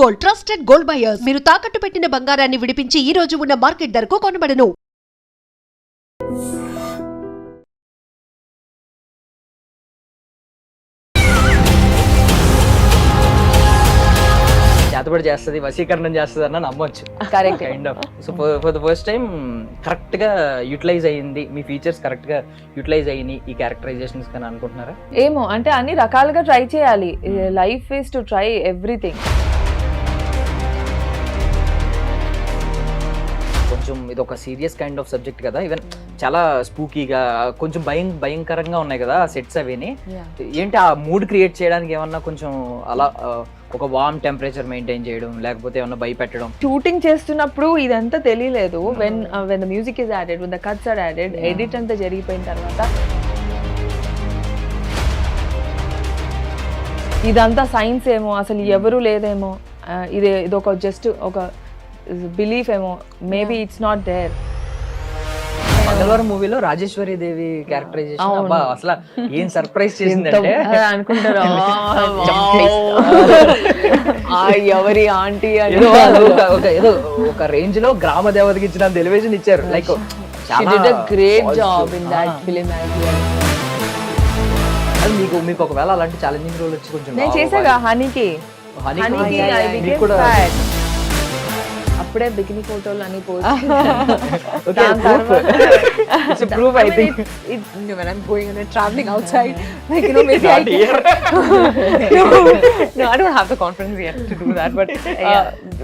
Gold, trusted gold buyers. మీరు తాకట్టు పెట్టిన బంగారాన్ని విడిపించి ఈ రోజు ఉన్న మార్కెట్ ధరకు కొనబడను. చేతబడి చేస్తుంది, వశీకరణం చేస్తుంది అన్న నమ్మొచ్చు. Correct. Kind of. So for the first time correct గా యూటిలైజ్ అయ్యింది, మీ ఫీచర్స్ కరెక్ట్ గా యూటిలైజ్ అయ్యి ఈ క్యారెక్టరైజేషన్స్ కానీ అనుకుంటున్నారా? ఏమో అంటే అన్ని రకాలుగా ట్రై చేయాలి. Life is to try everything. కొంచెం ఇది ఒక సీరియస్ కైండ్ ఆఫ్ సబ్జెక్ట్ కదా, ఈవెన్ చాలా స్పూకీగా కొంచెం భయంకరంగా ఉన్నాయి కదా సెట్స్ అవిని. ఏంటి ఆ మూడ్ క్రియేట్ చేయడానికి ఏమన్నా కొంచెం అలా ఒక వార్మ్ టెంపరేచర్ మెయింటైన్ చేయడం, లేకపోతే ఏమన్నా భయపెట్టడం? షూటింగ్ చేస్తున్నప్పుడు ఇదంతా తెలియలేదు. When the music is added, when the cuts are added, edit అంతా జరిగిపోయిన తర్వాత ఇదంతా సైన్స్ ఏమో, అసలు ఎవరు లేదేమో, ఇది ఒక జస్ట్ ఒక బిలీఫ్ ఏమో, మేబీ ఇట్స్ నాట్ దేర్. మంగళవారం మూవీలో రాజేశ్వరి దేవి క్యారెక్టరైజేషన్ అబ్బా అసలు ఏం సర్ప్రైజ్ చేసిందంటే అనుకుంటారు ఎవరి ఆంటీ ఏదో ఒక రేంజ్ లో గ్రామ దేవతకి ఇచ్చిన ఎలివేషన్ ఇచ్చారు. Like great job in that film. మీకు ఒకవేళ అలాంటి ఛాలెంజింగ్ రోల్ వచ్చి కొంచెం నేను చేసాగా హనీకి కూడా అప్పుడే బికినీ ఫోటోలు అని post. It's a proof, I think. When I'm going on a traveling outside, like maybe Not here. No, I don't have the confidence yet to do that, but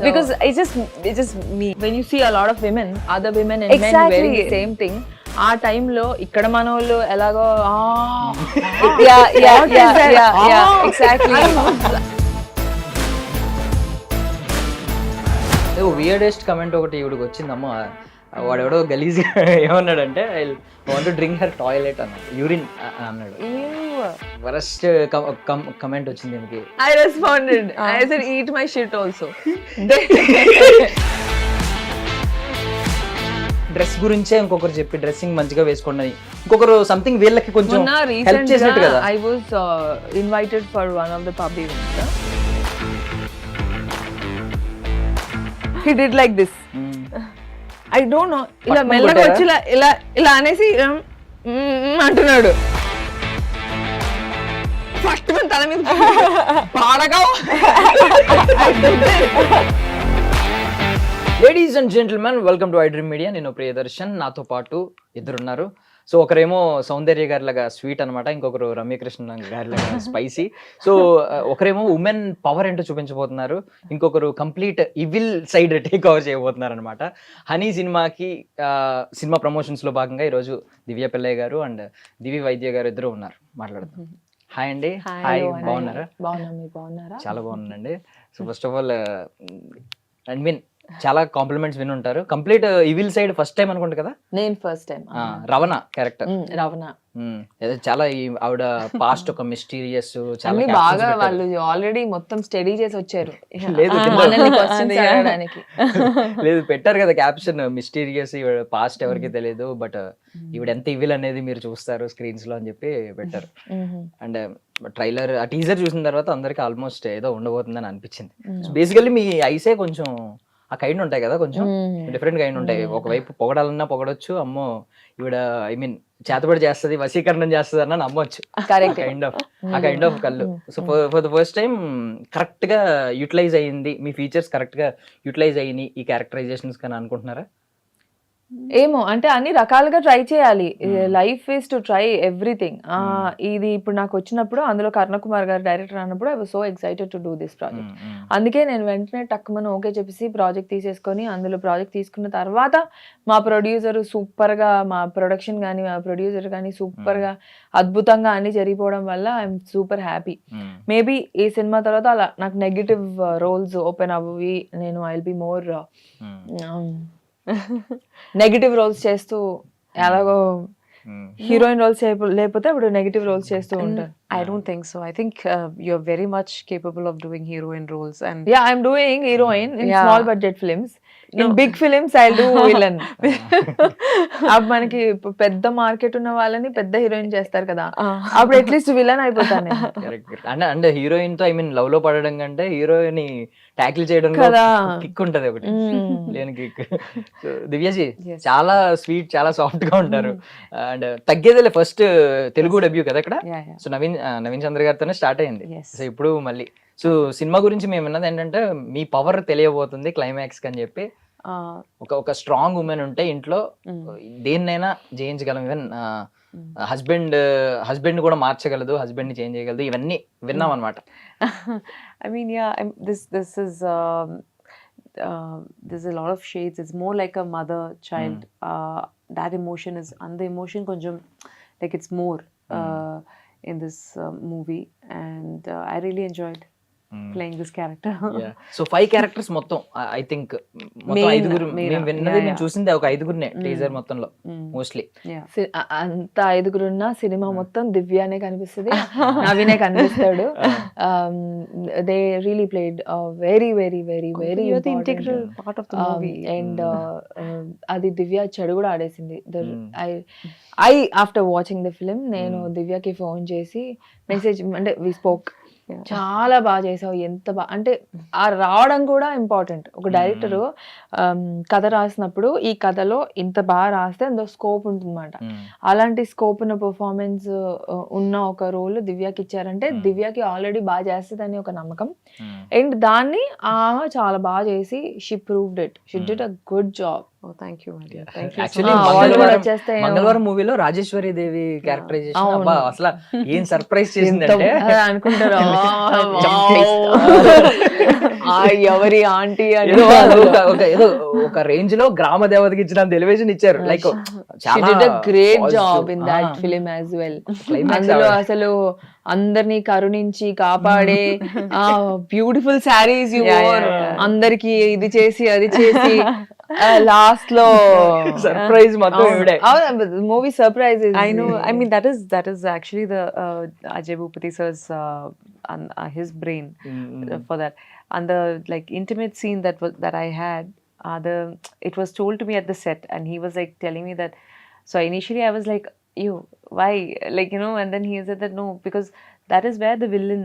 because it's just me. When you see a lot of women, other women and men wearing the same thing, ఆ టైంలో ఇక్కడ మన వాళ్ళు ఎలాగో exactly. Weirdest comment ఒకటి ఇవిడికి వచ్చిందమ్మా. వాడెవడో గలీజ్ ఏమన్నాడంటే I want to drink her toilet అన్నాడు, యూరిన్ అన్నాడు. వరస్ట్ కమెంట్ వచ్చింది దీనికి. I responded. I said eat my shit also. Dress గురించే ఇంకొకరు చెప్పి డ్రెస్సింగ్ మంచిగా వేసుకోండి, ఇంకొకరు సంథింగ్ వీళ్ళకి కొంచెం హెల్ప్ చేసినట్టు కదా. I was invited for one of the pub events. He did like this. I don't know. ఇలా మెల్లగా వచ్చి ఇలా అనేసి అంటున్నాడు. ఫస్ట్ తల మీద పాడగా. Ladies and gentlemen, welcome to I dream media. నేను ప్రియదర్శన్, నాతో పాటు ఇద్దరున్నారు. సో ఒకరేమో సౌందర్య గారి లాగా స్వీట్ అనమాట, ఇంకొకరు రమ్యకృష్ణ గారి లాగా స్పైసీ. సో ఒకరేమో ఉమెన్ పవర్ ఏంటో చూపించబోతున్నారు, ఇంకొకరు complete evil side take over చేయబోతున్నారు అనమాట. హనీ సినిమా ప్రమోషన్స్ లో భాగంగా ఈరోజు దివ్య పిల్లయ్య గారు అండ్ దివి వైద్య గారు ఇద్దరు ఉన్నారు. మాట్లాడదాం. హాయ్ అండి. హాయ్, బాగున్నారా? చాలా బాగున్నానండి. So first of all I mean చాలా కాంప్లిమెంట్స్ వినుంటారు. Complete evil side first time అనుకుంటా కదా? నేను ఫస్ట్ టైం. రవణ క్యారెక్టర్. రవణ చాలా ఆవిడ పాస్ట్ ఒక మిస్టీరియస్, చాలా బాగా వాళ్ళు ఆల్రెడీ మొత్తం స్టడీ చేసి వచ్చారు. లేదు పెట్టారు కదా క్యాప్షన్, మిస్టీరియస్ పాస్ట్ ఎవరికి తెలియదు, బట్ ఈవిడ ఎంత ఇవిల్ అనేది మీరు చూస్తారు స్క్రీన్స్ లో అని చెప్పి పెట్టారు. అండ్ ట్రైలర్ ఆ టీజర్ చూసిన తర్వాత అందరికి ఆల్మోస్ట్ ఏదో ఉండబోతుందని అనిపించింది. బేసికల్లీ మీ ఐసే కొంచెం ఆ కైండ్ ఉంటాయి కదా, కొంచెం డిఫరెంట్ కైండ్ ఉంటాయి. ఒకవైపు పొగడాలన్నా పొగడొచ్చు, అమ్మో ఈవిడ ఐ మీన్ చేతబడి చేస్తుంది, వశీకరణం చేస్తుంది అన్న నమ్మొచ్చు. కైండ్ ఆఫ్ ఆ కైండ్ ఆఫ్ కళ్ళు. So for the first time correct గా యూటిలైజ్ అయ్యింది, మీ ఫీచర్స్ కరెక్ట్ గా యూటిలైజ్ అయ్యి ఈ క్యారెక్టరైజేషన్స్ కానీ అనుకుంటున్నారా? ఏమో అంటే అన్ని రకాలుగా ట్రై చేయాలి. Life is to try everything. ఇది ఇప్పుడు నాకు వచ్చినప్పుడు, అందులో కర్ణకుమార్ గారు డైరెక్టర్ అన్నప్పుడు I was so excited to do this project. అందుకే నేను వెంటనే టక్కుమని ఓకే చెప్పేసి ప్రాజెక్ట్ తీసేసుకొని, అందులో ప్రాజెక్ట్ తీసుకున్న తర్వాత మా ప్రొడ్యూసర్ సూపర్ గా, మా ప్రొడక్షన్ కానీ మా ప్రొడ్యూసర్ కానీ సూపర్ గా అద్భుతంగా అన్ని జరిగిపోవడం వల్ల ఐఎమ్ సూపర్ హ్యాపీ. మేబీ ఈ సినిమా తర్వాత అలా నాకు నెగటివ్ రోల్స్ ఓపెన్ అవ్వి, నేను I will be more negative roles చేస్తూ, ఎలాగో హీరోయిన్ రోల్స్ లేకపోతే ఇప్పుడు నెగటివ్ రోల్స్ చేస్తూ ఉంటారు. I don't think so. I think you're very much capable of doing heroine roles, and yeah, I'm doing heroine in small budget films. In big films I do villain. అప్పుడు మనకి పెద్ద market ఉన్న వాళ్ళని పెద్ద heroine చేస్తారు కదా, అప్పుడు at least villain అయిపోతాను. అంటే హీరోయిన్ తో ఐ మీన్ లవ్ లో పడడం కంటే హీరోయిన్ ట్యాకిల్ చేయడం కదా. కిక్ ఉంటది ఒకటి, లేని కిక్. దివ్యజీ చాలా స్వీట్, చాలా సాఫ్ట్ గా ఉంటారు. అండ్ తగ్గేదిలే ఫస్ట్ తెలుగు డెబ్యూ కదా ఇక్కడ. సో నవీన్ చంద్ర గారితోనే స్టార్ట్ అయింది. సో ఇప్పుడు మళ్ళీ సో సినిమా గురించి మేము విన్నది ఏంటంటే మీ పవర్ తెలియబోతుంది క్లైమాక్స్ అని చెప్పి. ఒక స్ట్రాంగ్ ఉమెన్ ఉంటే ఇంట్లో దేన్నైనా జయించగలం. ఈవెన్ హస్బెండ్ కూడా మార్చగలదు, హస్బెండ్ ని చేంజ్ చేయగలదు, ఇవన్నీ విన్నాం అనమాట. I mean, yeah, this is there's a lot of shades. It's more like a mother-child. That emotion is, and the emotion konjam like it's more in this movie, and I really enjoyed playing this character. So 5 characters మొత్తం I think మొత్తం Main, 5 main. మేము విన్నది, నేను Yeah. చూసింది ఒక 5 teaser మొత్తంలో mostly. Yeah. అంత 5 cinema మొత్తం దివ్యానే కనిపిస్తుంది, నవీనే కనిపిస్తాడు. They really played very very very very You're the integral part of the movie. And అది దివ్య చెడు కూడా ఆడేసింది. I after watching the film నేను దివ్యకి ఫోన్ చేసి మెసేజ్ అంటే వి స్పోక్, చాలా బాగా చేసావు, ఎంత బాగా అంటే ఆ రావడం కూడా ఇంపార్టెంట్. ఒక డైరెక్టర్ కథ రాసినప్పుడు ఈ కథలో ఇంత బాగా రాస్తే అందులో స్కోప్ ఉంటుందన్నమాట. అలాంటి స్కోప్ ఉన్న పర్ఫార్మెన్స్ ఉన్న ఒక రోల్ దివ్యకి ఇచ్చారంటే దివ్యకి ఆల్రెడీ బాగా చేస్తుందని ఒక నమ్మకం. అండ్ దాన్ని ఆమె చాలా బాగా చేసి she proved it, she did a good job. Oh, thank you, my dear. Thank you. Actually మంగళవారం మూవీలో రాజేశ్వరి దేవి క్యారెక్టరైజేషన్ అబ్బా అసలు ఏం సర్ప్రైజ్ చేసిందంటే అనుకుంటారు ఎవరి ఆంటీ అని. ఏదో ఒక రేంజ్ లో గ్రామ దేవతకి ఇచ్చిన ఎలివేషన్ ఇచ్చారు. Like great job in that film as well. అందులో అసలు అందరినీ కరుణించి కాపాడే బ్యూటిఫుల్ శారీస్ అందరికి ఇది చేసి అది చేసి లాస్ట్ లో సర్ప్రైజ్ మొత్తం movie surprise. I know. I mean, that is actually the Ajay Bhupati sir's his brain for that. And the like intimate scene that I had, it was told to me at the set, and he was like telling me that. So initially I was like, "You, why?" Like, you know, and then he said that no, because that is where the villain,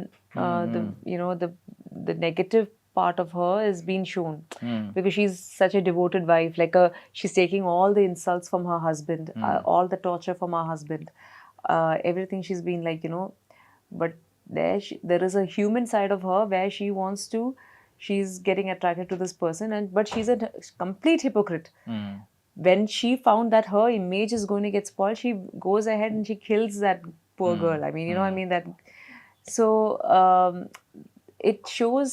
the negative part of her is being shown, because she's such a devoted wife. Like she's taking all the insults from her husband, all the torture from her husband, everything she's been like, you know. But there is a human side of her where she's getting attracted to this person, but she's a complete hypocrite. When she found that her image is going to get spoiled, she goes ahead and she kills that poor girl. I mean, you know, I mean that. So it shows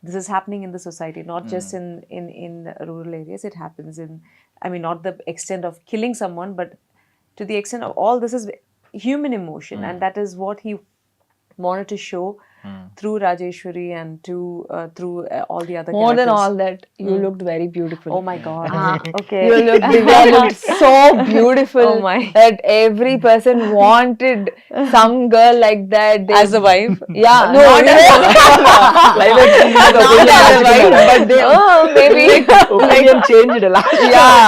this is happening in the society, not just in rural areas. It happens in, I mean, not the extent of killing someone, but to the extent of all this is human emotion, and that is what he wanted to show through Rajeshwari and through all the other More characters. than all that, you looked very beautiful. Oh my God. Okay. You looked so beautiful. Oh my. That every person wanted some girl like that. As a wife? Yeah. No, Not as a wife, but they, maybe changed a lot. yeah.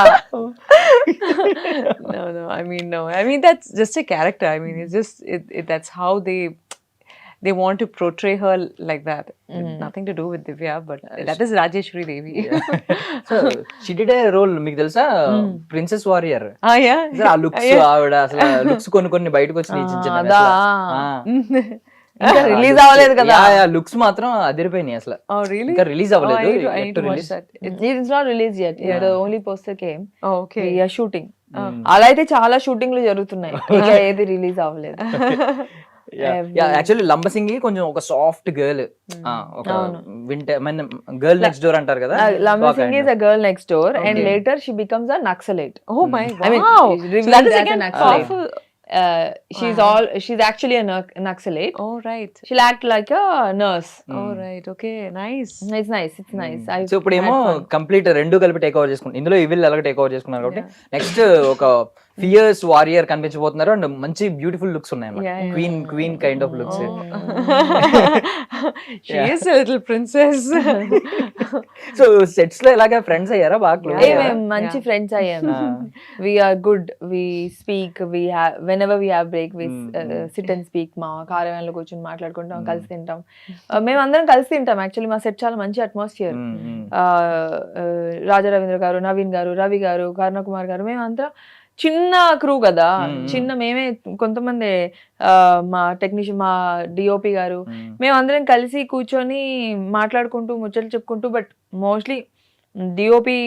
No. I mean, no. I mean, that's just a character. I mean, it's just that's how they want to portray her like that. Nothing to do with Divya, but that is Rajeshwari Devi. So she did a role మీకు తెలుసా, princess warrior. Yeah. ఆ looks ఆవిడ అసలు looks కొన్ని బయటకు వచ్చి ఇంకా release అవ్వలేదు కదా. లుక్స్ మాత్రం అదిరిపోయినాయి అసలు. Oh, really? ఇంకా రిలీజ్ Oh, I అవ్వలేదు. need to watch that. It's not released yet. The only poster came. Oh, okay. We are shooting. అలా అయితే చాలా షూటింగ్లు జరుగుతున్నాయి, ఇంకా ఏది రిలీజ్ అవ్వలేదు. యాక్చువల్లీ లంబసింగి కొంచెం ఒక సాఫ్ట్ గర్ల్, ఒక వింటర్ గర్ల్ నెక్స్ట్ డోర్ అంటారు కదా. Lambasingi is a girl next door, and later she becomes a Naxalite. Oh my God. I mean, she's So revealed that is as a again Naxalite. powerful. She's actually a Naxalite. Oh, right. She'll act like a nurse. Oh, right. Okay. Nice. It's nice. So ఇప్పుడు ఏమో complete రెండు కలిపి take over చేసుకుంటారు. ఇందులో evil అలాగే take over చేసుకున్నారు కాబట్టి next ఒక ఫియర్స్ వారియర్ కనిపించబోతున్నారు అండ్ మంచి బ్యూటిఫుల్ లుక్స్ ఉన్నాయి Yeah, yeah. Queen kind of looks. She is a little princess. So sets లో ఎలాగా ఫ్రెండ్స్ అయ్యారా బాగా close అయ్యారా? మేము మంచి ఫ్రెండ్స్ అయ్యాము. We are good, we speak, we have whenever we have break we sit and speak. మా కార్యాలయంలో కూర్చొని మాట్లాడుకుంటాం, కలిసి తింటాం. మేమందరం కలిసి తింటాం. యాక్చువల్లీ మా సెట్ చాలా మంచి అట్మాస్ఫియర్. రాజా రవీంద్ర గారు, నవీన్ గారు, రవి గారు, కరుణ కుమార్ గారు, మేమంతా చిన్న క్రూ కదా, చిన్న మేమే కొంతమంది, మా టెక్నీషియన్, మా డిఓపి గారు, మేమందరం కలిసి కూర్చొని మాట్లాడుకుంటూ ముచ్చట్లు చెప్పుకుంటూ. But mostly DOP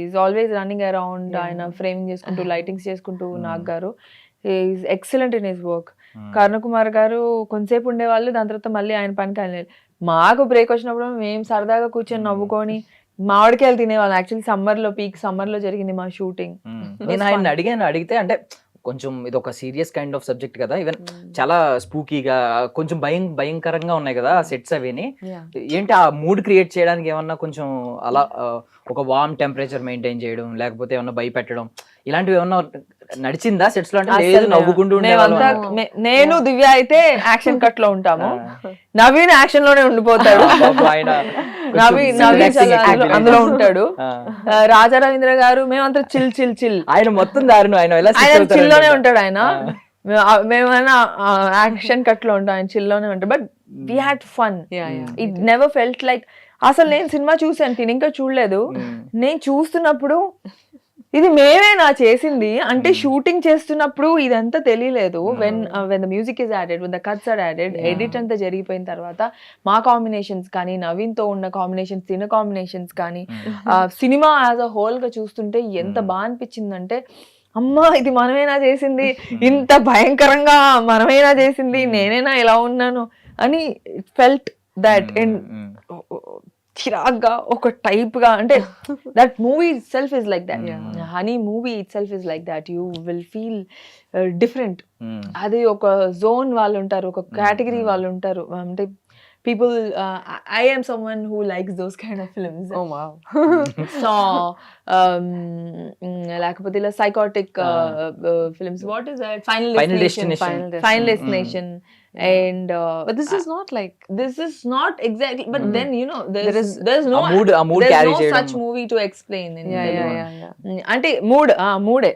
is always running around. ఆయన ఫ్రేమింగ్ చేసుకుంటూ, లైటింగ్స్ చేసుకుంటూ. Nag garu is excellent in his work. Karuna Kumar garu కొంతసేపు ఉండేవాళ్ళు, దాని తర్వాత మళ్ళీ ఆయన పనికి ఆయన. మాకు బ్రేక్ వచ్చినప్పుడు మేము సరదాగా కూర్చొని నవ్వుకొని మామిడికాయలు తినేవాళ్ళం. యాక్చువల్లీ సమ్మర్ లో, పీక్ సమ్మర్ లో జరిగింది మా షూటింగ్. నేను ఆయన అడిగితే అంటే కొంచెం ఇది ఒక సీరియస్ కైండ్ ఆఫ్ సబ్జెక్ట్ కదా, ఈవెన్ చాలా స్పూకీగా, కొంచెం భయంకరంగా ఉన్నాయి కదా సెట్స్ అవిని. ఏంటి ఆ మూడ్ క్రియేట్ చేయడానికి ఏమన్నా కొంచెం అలా ఒక వార్మ్ టెంపరేచర్ మెయింటైన్ చేయడం, లేకపోతే ఏమన్నా భయపెట్టడం, ఇలాంటివి ఏమన్నా నడిచిందా సెట్స్ లో? అంటే లేదు, నవ్వుకుంటూ ఉండేవాళ్ళం. నేను దివ్య అయితే యాక్షన్ కట్ లో ఉంటాము, నవీన్ యాక్షన్ లోనే ఉండిపోతాడు. ఆయన నవీన్ అందులో ఉంటాడు. రాజా రవీంద్ర గారు, మేమంతా చిల్ చిల్ చిల్. ఆయన మొత్తం దారుణం, ఆయన చిల్ లోనే ఉంటాడు. ఆయన మేమైనా యాక్షన్ కట్ లో ఉంటాం, ఆయన చిల్ లోనే ఉంటాడు. But we had fun. It never felt like. అసలు నేను సినిమా చూసాను, తిని ఇంకా చూడలేదు. నేను చూస్తున్నప్పుడు ఇది మేమేనా చేసింది అంటే, షూటింగ్ చేస్తున్నప్పుడు ఇదంతా తెలియలేదు. When the music is added, when the cuts are added, edit అంతా జరిగిపోయిన తర్వాత మా కాంబినేషన్స్ కానీ, నవీన్ తో ఉన్న కాంబినేషన్స్, తిన కాంబినేషన్స్ కానీ, సినిమా యాజ్ అ హోల్ గా చూస్తుంటే ఎంత బాగా అనిపించిందంటే, అమ్మా ఇది మనమేనా చేసింది, ఇంత భయంకరంగా మనమేనా చేసింది, నేనేనా ఇలా ఉన్నాను అని ఫెల్ట్ దట్. అండ్ చిరాగ్గా ఒక టైప్ గా, అంటే that movie it self is like that. Honey movie it self is like that. You will feel different. అది ఒక జోన్ వాళ్ళు ఉంటారు, ఒక కేటగిరీ వాళ్ళు ఉంటారు. అంటే people, I am someone who likes those kind of films. Oh wow. So లేకపోతే ఇలా psychotic films. What is that? Final Destination. And but this is not like, this is not exactly, but then you know there's no a mood there's carry no చేయడం. such movie to explain in yeah. అంటే మూడే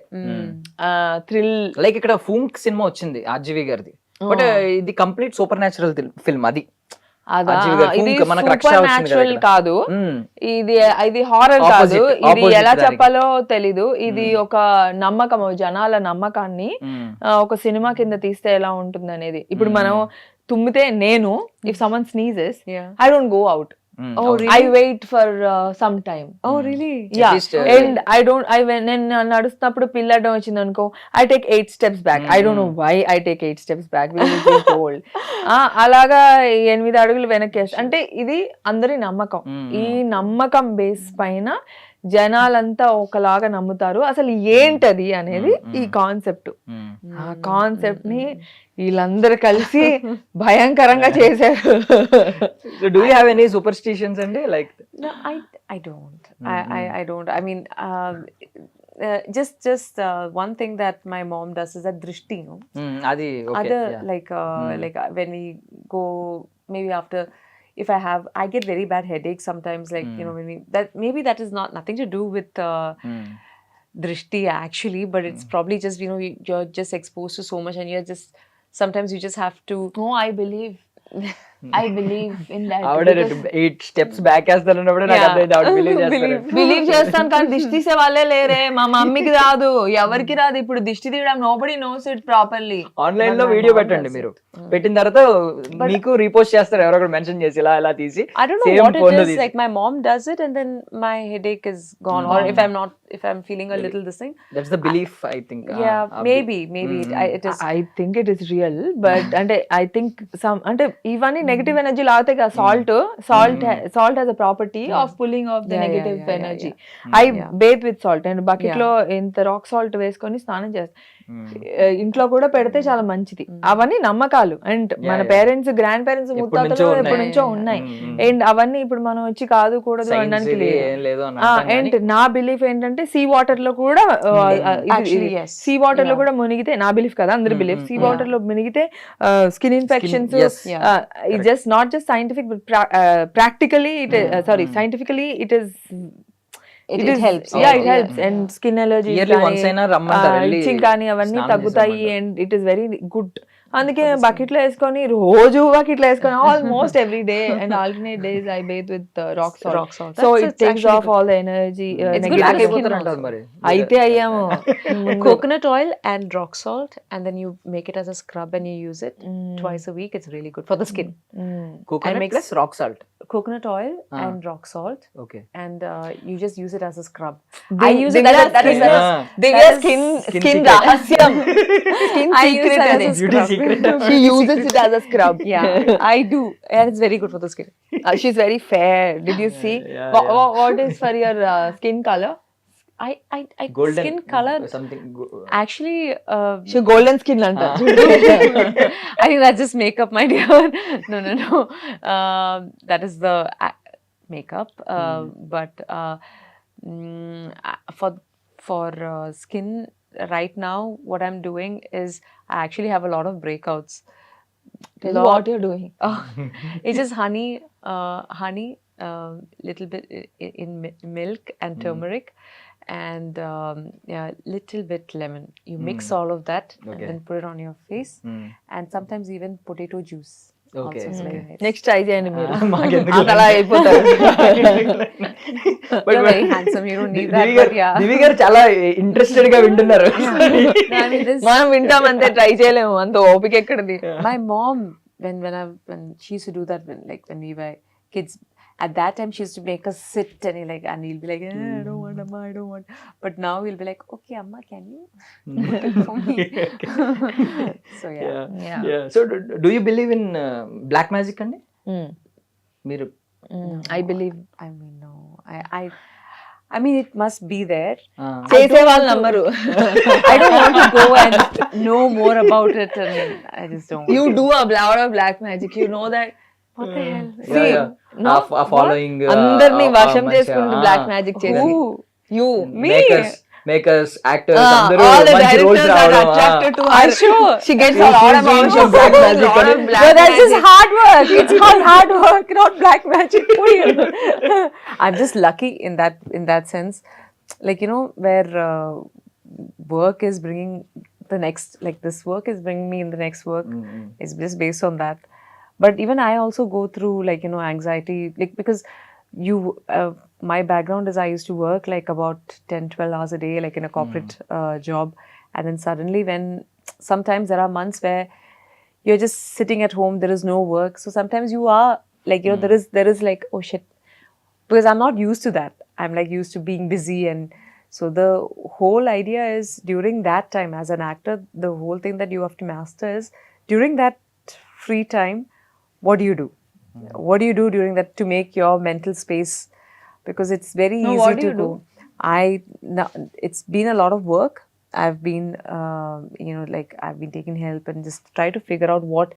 thrill. Like ఇక్కడ ఫూంక్ cinema వచ్చింది RGV గారిది, but ఇది complete super natural film. అది ఇది super natural కాదు, ఇది హారర్ కాదు. ఇది ఎలా చెప్పాలో తెలీదు. ఇది ఒక నమ్మకం, జనాల నమ్మకాన్ని ఒక సినిమా కింద తీస్తే ఎలా ఉంటుంది అనేది. ఇప్పుడు మనం తుమ్మితే, నేను if someone sneezes, I don't go out. Oh really? I wait for some time. Oh really? Yeah. At least, And నేను నడుస్తున్నప్పుడు పిల్లడం వచ్చింది అనుకో, I take 8 steps back. I don't know why I take 8 steps back, because it's been cold. అలాగా 8 అడుగులు వెనక్కి. అంటే ఇది అందరి నమ్మకం. ఈ నమ్మకం బేస్ పైన జనాలంతా ఒకలాగా నమ్ముతారు. అసలు ఏంటది అనేది ఈ కాన్సెప్ట్. ఆ కాన్సెప్ట్ ని వీళ్ళందరూ కలిసి భయంకరంగా చేశారు. Do you have any superstitions అండి? Like No, I don't. I don't. I mean, just one thing that my mom does is that drishti, no? అది okay. Other Yeah. like when we go, maybe after, if I get very bad headaches sometimes, like you know, maybe that is nothing to do with drishti actually, but it's probably just, you know, you're just exposed to so much, and you're just, sometimes you just have to. No, I believe in that. ఆవిడ 8 steps back వేస్తానన్నప్పుడు నాకు అర్థమైంది ఆవిడ believe చేస్తాను, కానీ దిష్టి తీసే వాళ్ళే లేరే. మా మమ్మీకి రాదు, ఎవరికి రాదు. ఇప్పుడు దిష్టి తీయడం nobody knows it properly. Online లో వీడియో పెట్టండి, మీరు పెట్టిన తర్వాత మీకు రీపోస్ట్ చేస్తారు ఎవరో ఒకరు మెన్షన్ చేసి ఇలా తీసి. I don't know what it is, like my mom does it and then my headache is gone. Or if I'm feeling a little this thing, that's the belief, I think. Yeah, maybe it is. I think it is real, but అంటే I think some అంటే ఇవన్నీ negative energy లాగుతాయి కదా. Salt has a property of pulling off the negative energy. I bathe with salt, and bucket లో ఇంత rock salt వేసుకొని స్నానం చేస్తాను. ఇంట్లో కూడా పెడితే చాలా మంచిది. అవన్నీ నమ్మకాలు అండ్ మన yeah. పేరెంట్స్ గ్రాండ్ పేరెంట్స్ ఎప్పటి నుంచో ముత్తాతలు ఉన్నాయి. ఎప్పటి నుంచో ఉన్నాయి. అండ్ అవన్నీ ఇప్పుడు మనం వచ్చి కాదు కూడదు Science అనడానికి ఇది లేదు. ఏం లేదు అని అంటాం అండ్ కానీ, నా బిలీఫ్ ఏంటంటే సీ వాటర్ లో కూడా Actually, yes. సీ వాటర్ లో Yeah. కూడా మునిగితే, నా బిలీఫ్ కదా అందరి బిలీఫ్, సీ వాటర్ లో మునిగితే skin infections, yes. It just not just scientific practically it sorry scientifically it is It is- helps. yeah, it Yeah. helps. And skin allergies Yearly కానీ, once అయినా రమ్మంటారు, వెళ్ళి itching కానీ అవన్నీ స్నానం తగ్గుతాయి. చేసేయమంటారు. And it is very good. అందుకే బకెట్ లో వేసుకొని రోజు బకెట్ లో వేసుకొని almost every day and alternate days I bathe with rock salt. Rock salt. So That's- it it's takes actually off all the energy. It's good black for the skin అయిపోతారు also. అంటారు మరి. అయితే అయ్యాము. Coconut oil and rock salt, and then you make it as a scrub and you use it twice a week. It's really good for the skin. Coconut mix- plus rock salt. Coconut oil Ah. and rock salt, okay. and you just use it as a scrub. I use it. That is Divya that is skin skin skin secret. రహస్యం. Skin I use secret that అది. as a Beauty scrub. secret. She uses it as a scrub. Yeah, I do, and it's very good for the skin. She's very fair. Did you see? yeah, Wha- yeah. wha- what is for your skin color? I golden skin color. Something. Actually, She golden skin anta. I think that's just makeup, my dear. No. That is the makeup. But for skin right now, what I'm doing is I actually have a lot of breakouts. Tell me what you're doing. It's just honey, little bit in milk and turmeric, and yeah, little bit lemon. You mix all of that and Okay. then put it on your face, and sometimes even potato juice. Okay. Also is very nice. Next try చేయండి మీరు. మాకెందుకు? అలా అయిపోతారు. You're very handsome. You don't need that, but yeah. దివి గారు చాలా interested గా వింటున్నారు. No, I mean, this. మనం వింటాం అంతే, ట్రై చేయలేము. అంత ఓపిక ఎక్కడిది. My mom, when she used to do that, when we were kids, at that time she used to make us sit and we'll be like, I don't want, Amma, I don't want. But now we'll be like, okay, Amma, can you put it for me? So yeah. So do you believe in black magic అండి? మీరు I believe. I mean, no, I mean, it must be there. చేసే వాళ్ళు నమ్మరు. I don't want to go and know more about it, and I just don't want You to. do a lot of black magic. You know that. What the hell? See, no? Following అందరినీ వశం చేసుకుంటూ black magic చేసి. Who? You. Makers actors Ah, అందరూ all the మంచి roles directors are రావడం. attracted to her. I'm sure. She gets a lot of She's doing black magic lot of and- black No, that's just magic. hard work. It's called hard work, not black magic. I'm just lucky in that sense, where work is bringing the next, this work is bringing me in the next work. It's just based on that. But even I also go through anxiety, because my background is I used to work about 10-12 hours a day, in a corporate job, and then suddenly when sometimes there are months where you're just sitting at home, there is no work, so sometimes you are there is oh shit, because I'm not used to that. I'm used to being busy, and so the whole idea is during that time as an actor, the whole thing that you have to master is during that free time, what do you do? What do you do during that to make your mental space? Because it's very No, easy what do to you go. It's been a lot of work. I've been, I've been taking help and just try to figure out what